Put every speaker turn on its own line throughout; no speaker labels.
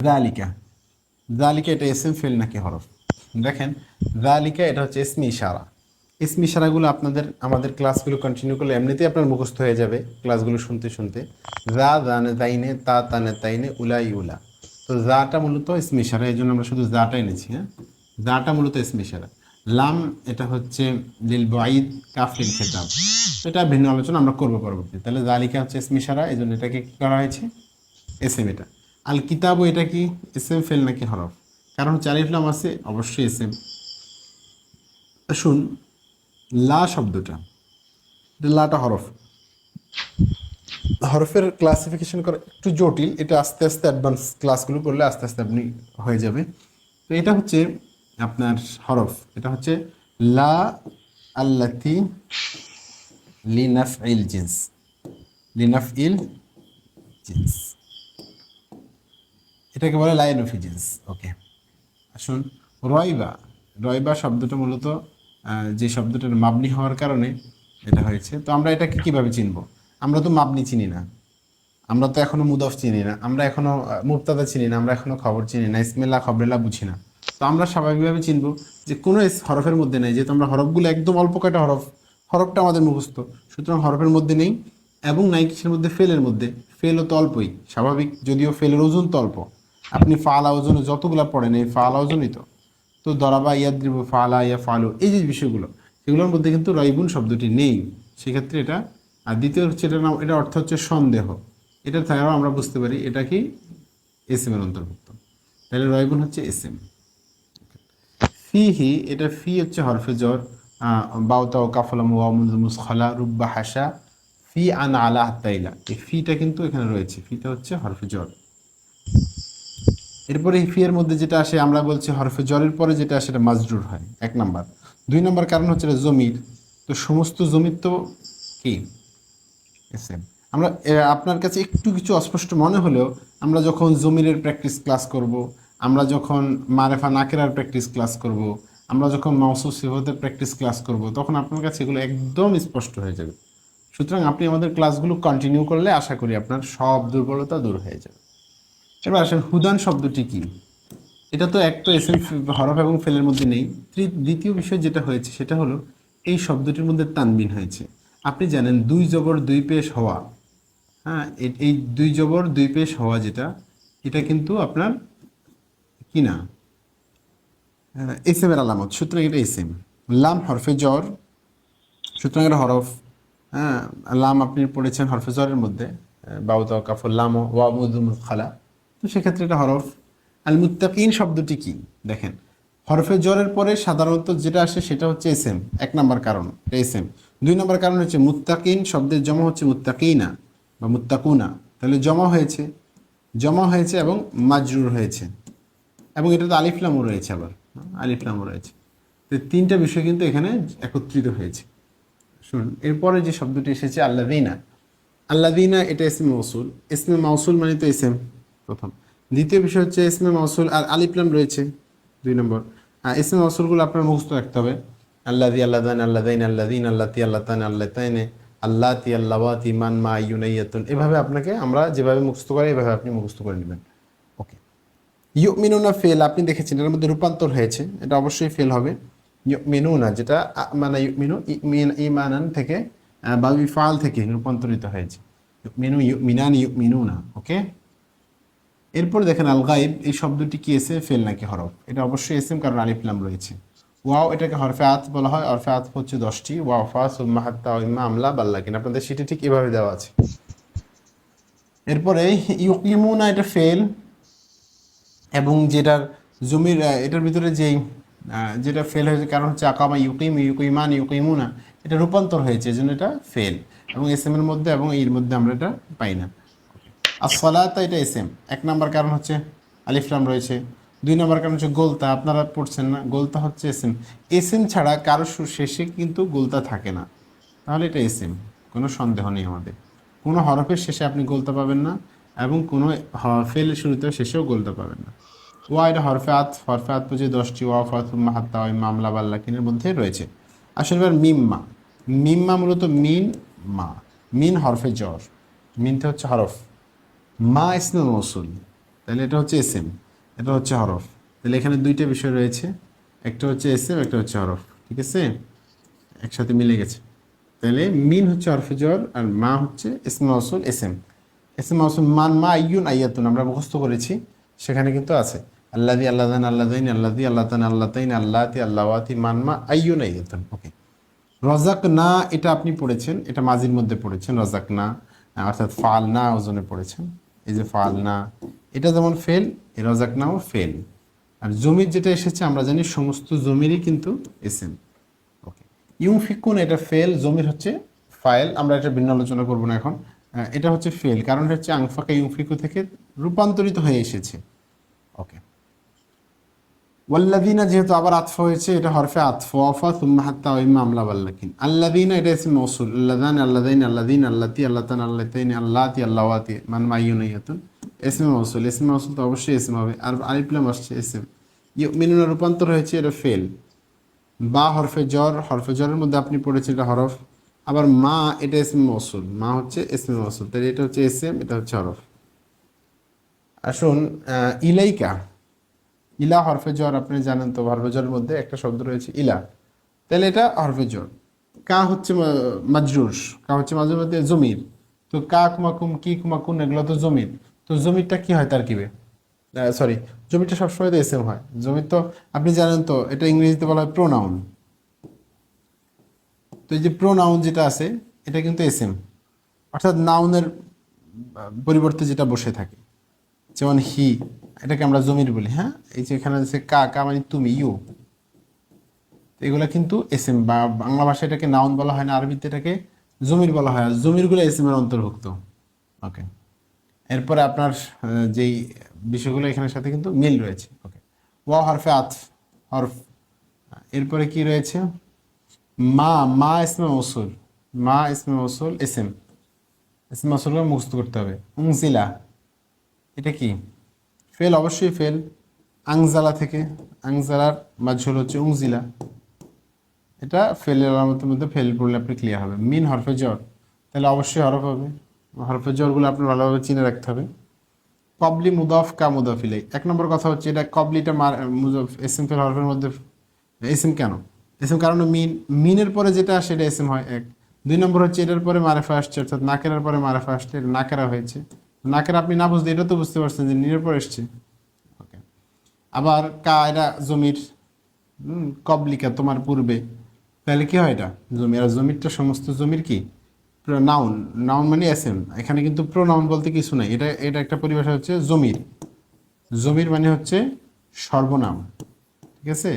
যালিকা, যালিকা এটা ইসম ফেল নাকি হরফ? দেখেন যালিকা এটা হচ্ছে ইসমি ইশারা। ইসমি ইশারাগুলো আমাদের ক্লাসগুলো কন্টিনিউ করলে এমনিতেই আপনার মুখস্থ হয়ে যাবে ক্লাসগুলো শুনতে শুনতে। যা জানে তাইনে, তা তানে তাইনে, উলা ইউলা। তো জাটা মূলত ইসমি ইশারা, এই জন্য আমরা শুধু জাটা এনেছি। হ্যাঁ, জাটা মূলত ইসমি ইশারা। লাম এটা হচ্ছে লিল বাঈদ, কাফ লিল খেতাব। এটা ভিন্ন আলোচনা আমরা করবো পরবর্তী। তাহলে জালিকা হচ্ছে ইসমি ইশারা, এই জন্য এটাকে কি করা হয়েছে? এসএম। এটা আল কিতাবও এটা কি এসএম ফেল নাকি হরফ? কারণ হচ্ছে আলিফ লাম আছে, অবশ্যই এসএম। শুন, লা শব্দটা, লাটা হরফ। হরফের ক্লাসিফিকেশন করা একটু জটিল, এটা আস্তে আস্তে অ্যাডভান্স ক্লাসগুলো করলে আস্তে আস্তে আপনি হয়ে যাবে। তো এটা হচ্ছে আপনার হরফ, এটা হচ্ছে লা আল্লাতি লিনাফইল জিন্স, লিনাফইল জিন্স, এটাকে বলে লাইন অফ জিন্স। ওকে, আসুন, রয়বা, রয়বা শব্দটা মূলত যে শব্দটার মাবনি হওয়ার কারণে এটা হয়েছে। তো আমরা এটাকে কিভাবে চিনব? আমরা তো মাবনি চিনি না, আমরা তো এখনো মুদফ চিনি না, আমরা এখনো মুবতাদা চিনি না, আমরা এখনো খবর চিনি না, ইসমিল্লাহ খবরেল্লাহ বুঝি না। তো আমরা স্বাভাবিকভাবে চিনব যে কোনো হরফের মধ্যে নেই, যেহেতু আমরা হরফগুলো একদম অল্প কয়টা হরফ, হরফটা আমাদের মুখস্থ, সুতরাং হরফের মধ্যে নেই। এবং নাই কিসের মধ্যে? ফেলের মধ্যে। ফেলও তো অল্পই, স্বাভাবিক, যদিও ফেলের ওজন তো অল্প। আপনি ফালা ওজনে যতগুলা পড়েন এই ফালা ওজনই তো। তো দরাবা, ইয়াদ্রিবু, ফালা, ইয়া ফালু, এই যে বিষয়গুলো, সেগুলোর মধ্যে কিন্তু রয়বুন শব্দটি নেই। সেক্ষেত্রে এটা, আর দ্বিতীয় হচ্ছে এটার নাম, এটা অর্থ হচ্ছে সন্দেহ। এটার দ্বারাও আমরা বুঝতে পারি এটা কি এসএম এর অন্তর্ভুক্ত। তাহলে রয়বুন হচ্ছে এসএম। ফিহি, এটা ফি হচ্ছে হরফে জর, বাউতা ও কাফলাম ওয়া মুসখালা রুব্বা হাসা ফি আন আলা হাত্তাইলা, এই ফিটা কিন্তু এখানে রয়েছে, ফিটা হচ্ছে হরফে জর। এরপরে এই ফি এর মধ্যে যেটা আসে, আমরা বলছি হরফে জরের পরে যেটা আসে এটা মাজরুর হয়, 1 নাম্বার। 2 নাম্বার কারণ হচ্ছে এটা জমির। তো সমস্ত জমির তো কি এসএম। আমরা আপনার কাছে একটু কিছু অস্পষ্ট মনে হলেও, আমরা যখন জমিরের প্র্যাকটিস ক্লাস করব, আমরা যখন মারেফা নাকেরার প্র্যাকটিস ক্লাস করব, আমরা যখন মাউসুফ সিফাতের প্র্যাকটিস ক্লাস করব, তখন আপনার কাছে এগুলো একদম স্পষ্ট হয়ে যাবে। সুতরাং আপনি আমাদের ক্লাসগুলো কন্টিনিউ করলে আশা করি আপনার সব দুর্বলতা দূর হয়ে যাবে। এবার আসেন, হুদান শব্দটি কি? এটা তো একটা এসএম হরফ এবং ফেলের মধ্যে নেই। দ্বিতীয় বিষয় যেটা হয়েছে সেটা হলো এই শব্দটির মধ্যে তানবিন হয়েছে। আপনি জানেন 2 জবর 2 পেশ হওয়া, হ্যাঁ, এই 2 জবর 2 পেশ হওয়া যেটা, এটা কিন্তু আপনার কি না, এসএম এর আলামত। সুতরাং এটা এসএম। লাম হরফে জর, সুতরাং এটা হরফ। হ্যাঁ, লাম আপনি পড়েছেন হরফে জরের মধ্যে, বাউতা কাফর লাম ওয়া মুদুল খালা, তো সেক্ষেত্রে এটা হরফ। আল মুত্তাকিন শব্দটি কি? দেখেন, হরফে জরের পরে সাধারণত যেটা আসে সেটা হচ্ছে এসএম, 1 নাম্বার কারণ এটা এসএম। 2 নাম্বার কারণ হচ্ছে মুত্তাকিন শব্দের জমা হচ্ছে মুত্তাকিনা বা মুত্তাকুনা, তাহলে জমা হয়েছে এবং মাজরুর হয়েছে, এবং এটাতে আলিফলামও রয়েছে, আবার আলিফলামও রয়েছে। তো 3টা বিষয় কিন্তু এখানে একত্রিত হয়েছে। শুনুন, এরপরে যে শব্দটি এসেছে আল্লাযীনা, আল্লাযীনা এটা ইসমে মৌসুল। ইসমে মৌসুল মানে তো ইসম প্রথম। দ্বিতীয় বিষয় হচ্ছে ইসমে মৌসুল আর আলিফ লাম রয়েছে 2 নম্বর। ইসমে মৌসুলগুলো আপনার মুখস্থ রাখতে হবে। আল্লাযী, আল্লাযান, আল্লাযাইন, আল্লাযীন, আল্লাতী, আল্লাতান, আল্লাতাইনে, আল্লাতী, আল্লাওয়াতি, মান, মা, ইউনাইয়াতুন, এভাবে আপনাকে আমরা যেভাবে মুখস্থ করি এভাবে আপনি মুখস্থ করে নেবেন। ওকে, ইউমিনুনা ফেল, আপনি দেখেছেন এর মধ্যে রূপান্তর হয়েছে, এটা অবশ্যই ফেল হবে। ইউমিনুনা যেটা মানে ইউমিনু ইমানান থেকে বা ইফআল থেকে রূপান্তরিত হয়েছে, ইউমিনু ইউমিনান ইউমিনুনা। ওকে, এরপর দেখেন আল গাইব, এই শব্দটি কি এসে ফেল নাকি হরফ? এটা অবশ্যই এসএম, কারণ আলিফ লাম রয়েছে। ওয়াও এটাকে হরফে আত বলা হয়, হরফে আত হচ্ছে 10টি, ওয়াও ফা সুম্মা হাত্তা ইম্মা আমলা বাল্লাকিন, আপনাদের সেটি ঠিক এভাবে দেওয়া আছে। এরপরে ইউকিমুনা এটা ফেল, এবং যেটার জমির এটার ভিতরে যেই যেটা ফেল হয়েছে কারণ হচ্ছে আকামা ইউকিম, ইউকিমান, ইউকিমুনা, এটা রূপান্তর হয়েছে, এজন্য এটা ফেল, এবং এসএম এর মধ্যে এবং এর মধ্যে আমরা এটা পাই না। আর সলাতা এটা এসএম, 1 নাম্বার কারণ হচ্ছে আলিফলাম রয়েছে। 2 নাম্বার কারণ হচ্ছে গোলতা, আপনারা পড়ছেন না, গোলতা হচ্ছে এসএম। এসএম ছাড়া কারো শেষে কিন্তু গোলতা থাকে না, তাহলে এটা এসএম, কোনো সন্দেহ নেই আমাদের। কোনো হরফের শেষে আপনি গোলতা পাবেন না, এবং কোনো ফেলের শুরুতে শেষেও গোলতা পাবেন না। ওয়া এটা হরফে আত, হরফে আত পর্যায়ে 10টি, ওয়া ফাতুম্মা হাত্তা ওয়া মামলা বাল্লাকিনের মধ্যে রয়েছে। আসলে এবার মিম্মা, মিম্মা মূলত মিন মিন হরফে জর, মিনতে হচ্ছে হরফ, মা ইসমে মৌসুল, তাহলে এটা হচ্ছে এস এম, এটা হচ্ছে হরফ। তাহলে এখানে দুইটা বিষয় রয়েছে, একটা হচ্ছে এস এম, একটা হচ্ছে হরফ। ঠিক আছে, একসাথে মিলে গেছে। তাহলে মিন হচ্ছে হরফে জ্বর, আর মা হচ্ছে ইসমে মাউসুল এস এম। এস এম মাউসুল মান মা আইয়ুন আইয়াতুন আমরা মুখস্থ করেছি, সেখানে কিন্তু আছে আল্লাদি আল্লাদান আল্লাদাইন আল্লাদি আল্লাতান আল্লাতাইন আল্লাতি আল্লাওয়াতি মান মা আইয়ুন আইয়াতুন। ওকে, রজাক না এটা আপনি পড়েছেন, এটা মাজির মধ্যে পড়েছেন রজাক না, অর্থাৎ ফাল না ওজনে পড়েছেন। এই যে ফাল না, এটা যেমন ফেল, এই রজাক নাও ফেল। আর জমির যেটা এসেছে আমরা জানি সমস্ত জমিরই কিন্তু এসএম। ওকে, ইউফিকুন এটা ফেল, জমির হচ্ছে ফাইল, আমরা এটা ভিন্ন আলোচনা করবো না এখন। এটা হচ্ছে ফেল, কারণ এটা হচ্ছে আংফাকা ইউফিকু থেকে রূপান্তরিত হয়ে এসেছে। ওকে, ওয়াল্লাযীনা যেহেতু আবার আতফ হয়েছে, এটা হরফে আতফ, ওয়াফা সুম্মা হাত্তা ওয়া ইম্মা আমলা ওয়াল্লাকিন। আল্লাযীনা এটা ইসম মৌসুল, আল্লাযান আল্লাযাইন আল্লাযীন আল্লাতী আল্লাতান আল্লাতাইন আল্লাতী আল্লাওয়াতি মান মাইয়ুনাইয়াতুন ইসম মৌসুল। ইসম মৌসুল তো অবশ্যই ইসম হবে, আর আলিফ লাম আসছে ইসম। ইউমিনুনা রূপান্তর হয়েছে, এটা ফেল। বা হরফে জ্বর, হরফে জ্বরের মধ্যে আপনি পড়েছেন এটা হরফ। আবার মা এটা ইসম মৌসুল, মা হচ্ছে ইসম মৌসুল, তাহলে এটা হচ্ছে ইসম, এটা হচ্ছে হরফ। আসুন ইলাইকা, ইলা হরফে জ্বর আপনি জানেন তো, হরফে জ্বরের মধ্যে একটা শব্দ রয়েছে ইলা, তাহলে এটা হরফে জ্বর। কা হচ্ছে মাজরুর, কা হচ্ছে মাজরুর মধ্যে জমির। তো কা কুমাকুম কি কুমাকুন এগুলো তো জমির। তো জমিরটা কি হয় তারকিবে, সরি, জমিরটা সবসময় তো এসএম হয়। জমির তো আপনি জানেন তো, এটা ইংরেজিতে বলা হয় প্রোনাউন। তো এই যে প্রোনাউন যেটা আছে এটা কিন্তু এসএম, অর্থাৎ নাউনের পরিবর্তে যেটা বসে থাকে, যেমন হি, এটাকে আমরা জমির বলি। হ্যাঁ, এই যে এখানে আছে কা, কা মানে তুমি, ইউ, এগুলা কিন্তু এসএম, বা বাংলা ভাষায় এটাকে নাউন বলা হয় না, আরবিতে এটাকে জমির বলা হয়, আর জমিরগুলো এসএম এর অন্তর্ভুক্ত। ওকে, এরপরে আপনার যেই বিষয়গুলো এখানের সাথে কিন্তু মিল রয়েছে। ওকে, ওয়া হরফে আতফ, হরফ। এরপরে কি রয়েছে, মা, মা ইসমে মৌসুল, মা ইসমে মৌসুল এসএম, ইসমে মৌসুলকে মুখস্থ করতে হবে। উংজিলা এটা কি ফেল, অবশ্যই ফেল। আংজালা থেকে, আংজালার মাঝুল হচ্ছে উংজিলা, এটা ফেলের আলামতের মধ্যে ফেল পড়লে আপনি ক্লিয়ার হবে। মিন হরফে জ্বর, তাহলে অবশ্যই হরফ হবে। হরফে জ্বরগুলো আপনি ভালোভাবে চিনে রাখতে হবে। কবলি মুদাফ কা মুদাফ ইলাই, এক নম্বর কথা হচ্ছে এটা কবলিটা মুদাফ এসএম ফেল হরফের মধ্যে এসএম কেন, এসএম কারণ মিন, মিনের পরে যেটা আসে এটা এসএম হয় এক। দুই নম্বর হচ্ছে এটার পরে মারেফা আসছে, অর্থাৎ নাকেরার পরে মারেফা আসছে, এটা নাকেরা হয়েছে। নাকেরা আপনি না বুঝতে এটা তো বুঝতে পারছেন যে নিনের পর এসছে। ওকে, আবার কা এটা জমির, কবলিকা তোমার পূর্বে, তাহলে কি হয় এটা জমির। আর জমিরটা সমস্ত জমির কি নাউন, নাউন মানে এসএম, এখানে কিন্তু প্রোনাউন বলতে কিছু নাই। এটা এটা একটা পরিভাষা হচ্ছে জমির, জমির মানে হচ্ছে সর্বনাম। ঠিক আছে,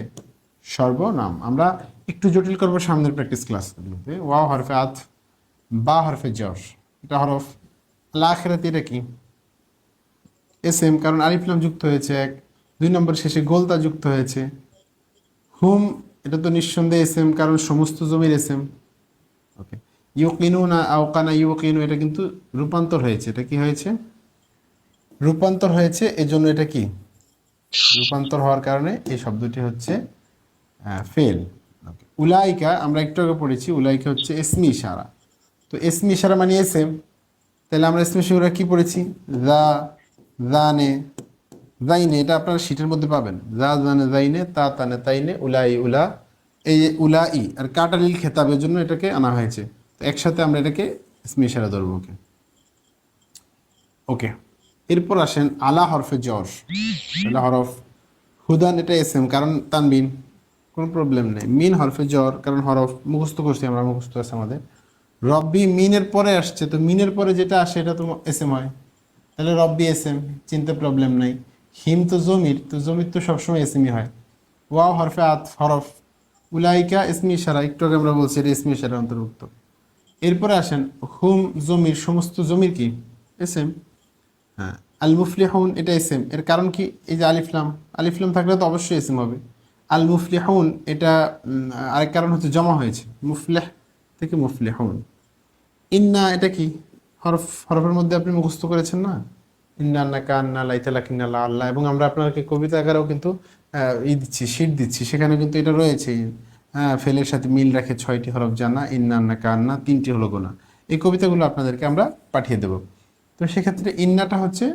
সর্বনাম। আমরা একটু জটিল করবো সামনের প্র্যাকটিস ক্লাসগুলোতে। ওয়া হরফে আত, বা হরফে জ্বর, এটা হরফ। আখিরাতে এটা কি এসএম, কারণ আলিফ লাম যুক্ত হয়েছে এক। দুই নম্বর শেষে গোলতা যুক্ত হয়েছে। হুম, এটা তো নিঃসন্দেহে এসএম, কারণ সমস্ত জমির এসএম। ওকে, ইউকিনু না আওকানা ইউকিনু, এটা কিন্তু রূপান্তর হয়েছে। এটা কি হয়েছে, রূপান্তর হয়েছে, এজন্য এটা কি রূপান্তর হওয়ার কারণে এই শব্দটি হচ্ছে ফেল। ওকে, উলাইকা আমরা একটু আগে পড়েছি, উলাইকা হচ্ছে এসমি ইশারা। তো এসমি ইশারা মানে এসএম, তাহলে আমরা এসমি ইশারা কি পড়েছি, দা, জানে, জাইনে, এটা আপনারা শীটের মধ্যে পাবেন। যা জানে জাইনে, তা তানে তাইনে, উলাই উলা, এই যে উলাই আর কাটালিল খেতাবের জন্য এটাকে আনা হয়েছে। তো একসাথে আমরা এটাকে ইসমে ইশারা ধরবো। ওকে, ওকে, এরপর আসেন আলা হরফে জ্বর, আলা হরফ। হুদান এটা এসএম, কারণ তানবিন, কোনো প্রবলেম নেই। মিন হরফে জ্বর, কারণ হরফ মুখস্থ করছি আমরা, মুখস্থ আছে আমাদের। রব্বি মিনের পরে আসছে, তো মিনের পরে যেটা আসে এটা তো এসএম হয়, তাহলে রব্বি এসএম, চিনতে প্রবলেম নাই। হিম তো জমির, তো জমির তো সবসময় এসএমই হয়। ওয়াও হরফে আত, হরফ। উলাইকা ইসমি ইশারা, একটু আগে আমরা বলছি এটা ইসমি ইশারার অন্তর্ভুক্ত। এরপরে আসেন হুম, জমির, সমস্ত জমির কি এসএম। হ্যাঁ, আল মুফলিহুন এটা এসএম, এর কারণ কি, এই যে আলিফলাম, আলিফলাম থাকলে তো অবশ্যই এসএম হবে। আল মুফলিহুন এটা আরেক কারণ হচ্ছে জমা হয়েছে, মুফলেহ থেকে মুফলিহুন। ইন্না এটা কি হরফ, হরফের মধ্যে আপনি মুখস্থ করেছেন না, ইন্না আন্না কান্না লাইতালা কিন্না লা আল্লাহ, এবং আমরা আপনাকে কবিতা আকারেও কিন্তু দিচ্ছি, শীট দিচ্ছি, সেখানে কিন্তু এটা রয়েছে। হ্যাঁ, ফেলের সাথে মিল রাখে 6টি হরফ জানা, ইন্না আন্না কান্না 3টি হলো গোনা। এই কবিতাগুলো আপনাদেরকে আমরা পাঠিয়ে দেব। তো সেক্ষেত্রে ইন্নাটা হচ্ছে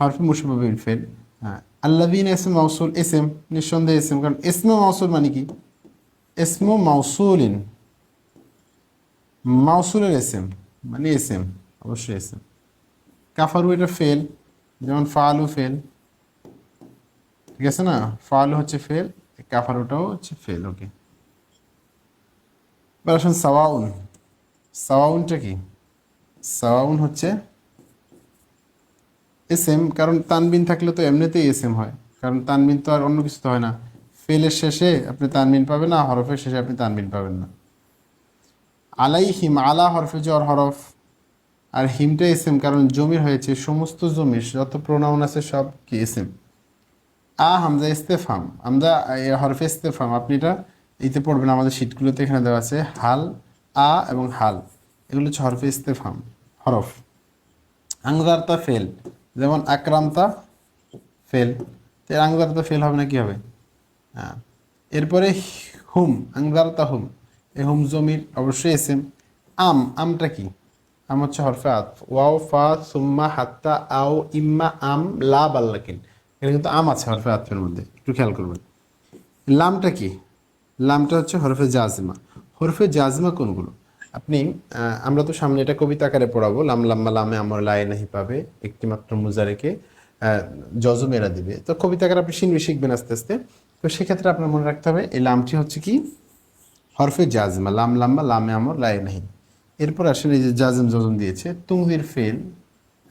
হরফে মুশাব্বাহ বিল ফেল। হ্যাঁ, আল্লাযীনা ইসম মাউসুল, ইসম নিঃসন্দেহে ইসম, কারণ ইসমে মাউসুল মানে কি? ইসমু মাউসুলিন, মাউসুলের ইসম মানে ইসম, অবশ্যই ইসম। কাফারু এটা ফেল, যেমন ফালু ফেল, ঠিক আছে না? ফালু হচ্ছে ফেল, কাফারুটাও হচ্ছে ফেল। ওকে, এবার আসুন সাওয়াউন। সাওয়াউনটা কি? সাওয়াউন হচ্ছে এসএম, কারণ তানবিন থাকলে তো এমনিতেই এসএম হয়, কারণ তানবিন তো আর অন্য কিছু তো হয় না। ফেলের শেষে আপনি তানবিন পাবেন না, হরফের শেষে আপনি তানবিন পাবেন না। আলাইহিম, আলা হরফে জর হরফ, আর হিমটা এসএম, কারণ জমির হয়েছে, সমস্ত জমির যত প্রোনাউন আছে সব কি এসএম। হামজা ইস্তেফাম, হামজা হরফে ইস্তেফাম, আপনি এটা ইতে পড়বেন, আমাদের শীটগুলোতে এখানে দেওয়া আছে হাল, এবং হাল, এগুলো হচ্ছে হরফে ইস্তেফাম হরফ। আংজারতা ফেল, যেমন আকরামতা ফেল, তো আংজারতা ফেল হবে না, কি হবে? হ্যাঁ, এরপরে হুম, আংজারতা হুম, এই হুম জমির অবশ্যই এসেম। আমটা কি? আম হচ্ছে হরফে আতফ, ওয়াও ফা সুম্মা হাত্তা আও ইম্মা আম লা বাল্লাকিন, এখানে কিন্তু আম আছে হরফে আতফের মধ্যে, একটু খেয়াল করবেন। লামটা কি? লামটা হচ্ছে হরফে জাজমা। হরফে জাজমা কোনগুলো? আপনি আমরা তো সামনে এটা কবিতা আকারে পড়াবো, লাম লাম্মা লামে আমর লাই নাহি পাবে, একটি মাত্র মুজারেকে জজমেরা দিবে। তো কবিতা আকারে আপনি শিখবেন আস্তে আস্তে। তো সেক্ষেত্রে আপনার মনে রাখতে হবে এই লামটি হচ্ছে কি? হরফে জাজমা, লাম লাম্মা লামে আমর লাই নাহি। এরপর আসলে এই যে জাজম জজম দিয়েছে, তুংজির ফেল।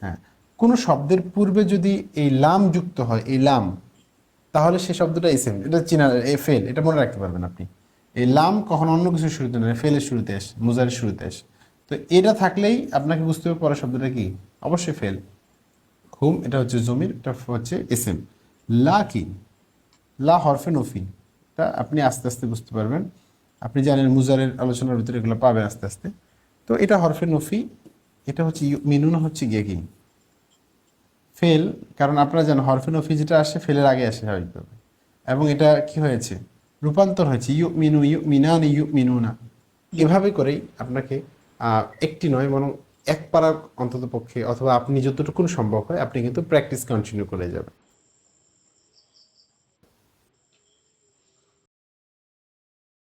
হ্যাঁ, কোনো শব্দের পূর্বে যদি এই লাম যুক্ত হয়, এই লাম, তাহলে সে শব্দটা এসেম, এটা চিনা, এ ফেল, এটা মনে রাখতে পারবেন আপনি। এই লাম কখনো অন্য কিছুর শুরুতে নয়, ফেলের শুরুতে আসে, মুজারের শুরুতে আসে। তো এটা থাকলেই আপনাকে বুঝতে হবে পরের শব্দটা কি, অবশ্যই ফেল। হুম, এটা হচ্ছে জমির, এটা হচ্ছে এসেম। লা কি? লা হরফে নফি, এটা আপনি আস্তে আস্তে বুঝতে পারবেন। আপনি জানেন মুজারের আলোচনার ভিতরে এগুলো পাবেন আস্তে আস্তে। তো এটা হরফে নফি, এটা হচ্ছে মিনুন হচ্ছে গিয়ে কি ফেল, কারণ আপনারা জানেন হরফে নফি যেটা আসে ফেলের আগে আসে স্বাভাবিকভাবে, এবং এটা কি হয়েছে, রূপান্তর হয়েছে, ইউ মিনু ইউ মিনান ইউ মিনুনা। এভাবে করেই আপনাকে একটি নয় বরং এক পারা অন্তত পক্ষে, অথবা আপনি যতটুকু সম্ভব হয় আপনি কিন্তু প্র্যাকটিস কন্টিনিউ করে যাবেন।